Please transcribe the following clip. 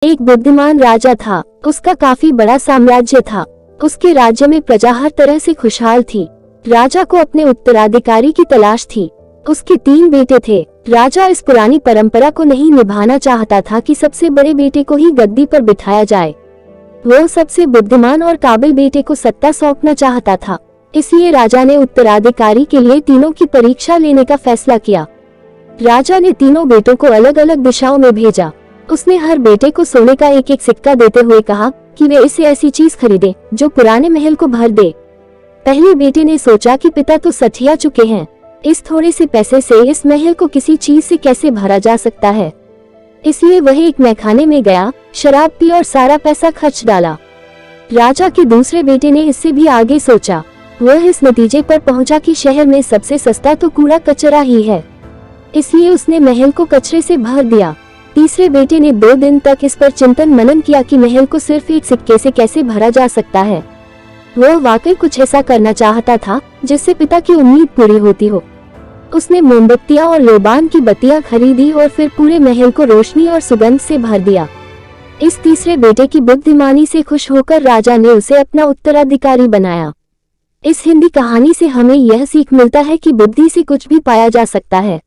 एक बुद्धिमान राजा था। उसका काफी बड़ा साम्राज्य था। उसके राज्य में प्रजा हर तरह से खुशहाल थी। राजा को अपने उत्तराधिकारी की तलाश थी। उसके 3 बेटे थे। राजा इस पुरानी परंपरा को नहीं निभाना चाहता था कि सबसे बड़े बेटे को ही गद्दी पर बिठाया जाए। वो सबसे बुद्धिमान और काबिल बेटे को सत्ता सौंपना चाहता था। इसलिए राजा ने उत्तराधिकारी के लिए तीनों की परीक्षा लेने का फैसला किया। राजा ने तीनों बेटों को अलग अलग दिशाओं में भेजा। उसने हर बेटे को सोने का एक एक सिक्का देते हुए कहा कि वे इसे ऐसी चीज खरीदे जो पुराने महल को भर दे। पहले बेटे ने सोचा कि पिता तो सठिया चुके हैं, इस थोड़े से पैसे से इस महल को किसी चीज से कैसे भरा जा सकता है। इसलिए वह एक मैखाने में गया, शराब पी और सारा पैसा खर्च डाला। राजा के दूसरे बेटे ने इससे भी आगे सोचा। वह इस नतीजे पर पहुंचा कि शहर में सबसे सस्ता तो कूड़ा कचरा ही है, इसलिए उसने महल को कचरे से भर दिया। तीसरे बेटे ने 2 दिन तक इस पर चिंतन मनन किया कि महल को सिर्फ एक सिक्के से कैसे भरा जा सकता है। वह वाकई कुछ ऐसा करना चाहता था जिससे पिता की उम्मीद पूरी होती हो। उसने मोमबत्तियां और लोबान की बत्तियां खरीदी और फिर पूरे महल को रोशनी और सुगंध से भर दिया। इस तीसरे बेटे की बुद्धिमानी से खुश होकर राजा ने उसे अपना उत्तराधिकारी बनाया। इस हिंदी कहानी से हमें यह सीख मिलता है कि बुद्धि से कुछ भी पाया जा सकता है।